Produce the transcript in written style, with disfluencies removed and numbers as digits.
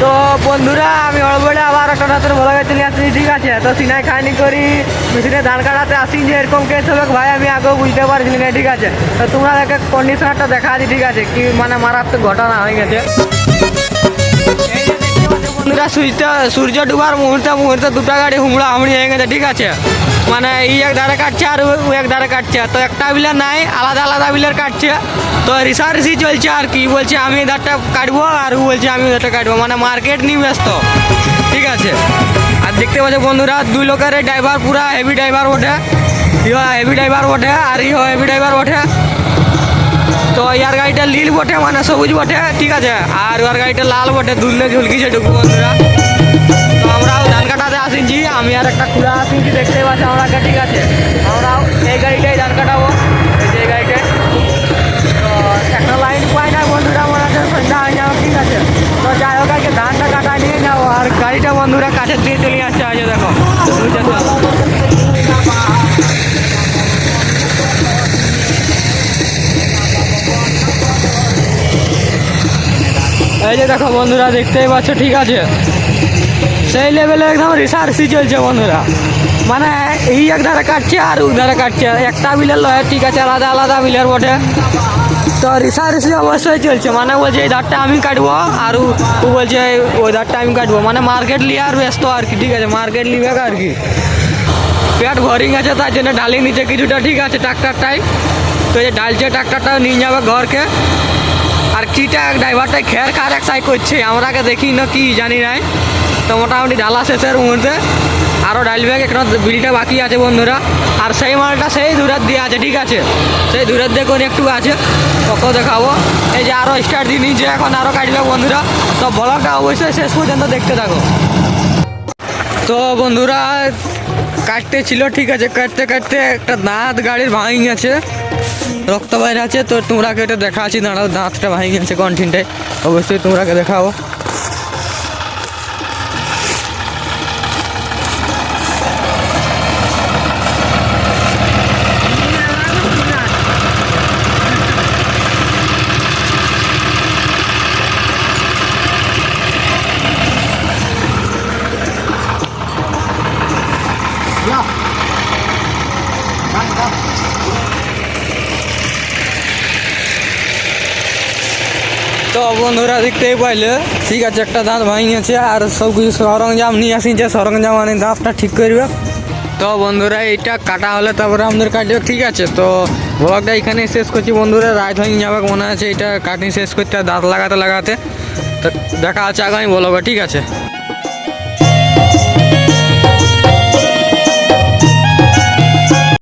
তো বন্ধুরা আমি অলরেডি আবার একটা নতুন ভালো গেছে নিয়ে আসছি, ঠিক আছে। তো সিনাই খাইনি করি মেশিনে ধান কাটাতে আসি যে এরকম কেস হবে ভাই, আমি আগেও বুঝতে পারছি না, ঠিক আছে। তো তোমরা দেখে কন্ডিশনারটা দেখা দিই, ঠিক আছে, কি মানে মারাত্মক ঘটনা হয়ে গেছে। বন্ধুরা সূর্য ডুবার মুহূর্তে মুহূর্তে দুটা গাড়ি হুমড়া হুমড়ি হয়ে গেছে, ঠিক আছে। মানে এই এক ধারে কাটছে আর ও এক ধারে কাটছে, তো একটা বিলের নাই, আলাদা আলাদা বিলের কাটছে। তো রিসার্চই চলছে আর কি, বলছে আমি এই ধারটা কাটবো আর ও বলছে আমি ওই ধারটা কাটবো, মানে মার্কেট নিয়ে ব্যস্ত, ঠিক আছে। আর দেখতে পাচ্ছ বন্ধুরা দুই লোকের ড্রাইভার পুরা হেভি ড্রাইভার ওঠে, ইহা হেভি ড্রাইভার ওঠে আর ইহা হেভি ড্রাইভার ওঠে। তো ইয়ার গাড়িটা নীল বটে মানে সবুজ বটে, ঠিক আছে, আর ওর গাড়িটা লাল বটে দুললে ঝুলকিছে ঢুকু বন্ধুরা। তো আমরাও ধান কাটাতে আসিছি, আমি আর একটা খুঁড়া আসিছি, দেখতেই পাচ্ছি আমরাকে, ঠিক আছে। আমরাও এই গাড়িটাই ধান কাটাবো, এই যে এই গাড়িটায়। তো একটা লাইন পাই না বন্ধুরা, মনে হচ্ছে সন্ধ্যা হয়ে যাবে, ঠিক আছে। তো যাই হোক আজকে ধানটা কাটা নিয়ে যাবো, আর গাড়িটা বন্ধুরা কাছের দিয়ে চলে আসছে, আছে দেখো এই যে দেখো বন্ধুরা, দেখতেই পাচ্ছ, ঠিক আছে। সেই লেভেলে একদম রিসার্চই চলছে বন্ধুরা, মানে এই এক ধারে কাটছে আর ওই ধারে কাটছে, একটা বিলের লয়, ঠিক আছে, আলাদা আলাদা বিলের বটে। তো রিসার্চি অবশ্যই চলছে, মানে বলছে এই ধারটা আমি কাটবো আর ও বলছে ওই ধারটা আমি কাটবো, মানে মার্কেট লিয়ে আর ব্যস্ত আর কি, ঠিক আছে, মার্কেট লিবে আর কি। পেট ভরিং আছে তার জন্য ঢালি নিচে কিছুটা, ঠিক আছে, ট্রাক্টারটাই। তো এই যে ঢালছে ট্রাক্টারটাও নিয়ে যাবে ঘরকে। আর কিটা ড্রাইভারটাই খের কার এক সাই করছে, আমরাকে দেখি না কি জানি নাই। তো মোটামুটি ঢালা শেষের মধ্যে আরও ডালবে, একটা বিলটা বাকি আছে বন্ধুরা। আর সেই মালটা সেই দূরের দিয়ে আছে, ঠিক আছে, সেই দূরের দিয়ে করে একটু আছে, ওকেও দেখাবো। এই যে আরও স্টার্ট দিয়ে নিচে এখন আরও কাটবে বন্ধুরা। তো ব্লগটা অবশ্যই শেষ পর্যন্ত দেখতে থাকো। তো বন্ধুরা কাটতে ছিল, ঠিক আছে, কাটতে কাটতে একটা দাঁত গাড়ির ভাঙি গেছে, রক্ত বাইরে আছে। তো তোমরাকে এটা দেখা আছি, দাঁড়াও, দাঁতটা ভাঙি গেছে কন্টিনটাই, অবশ্যই তোমরাকে দেখাবো। তো বন্ধুরা দেখতেই পাইলে, ঠিক আছে, একটা দাঁত ভাঙিয়েছে আর সব কিছু সরঞ্জাম নিয়ে আসিছে, সরঞ্জাম মানে দাঁতটা ঠিক করবে। তো বন্ধুরা এইটা কাটা হলে তারপরে আমাদের কাটবে, ঠিক আছে। তো ব্লগটা এখানে শেষ করছি বন্ধুরা, রাত হয়ে যাবে মনে আছে, এটা কাটিং শেষ করতে দাঁত লাগাতে লাগাতে। তো দেখা আছে আগামী ব্লগে, ঠিক আছে।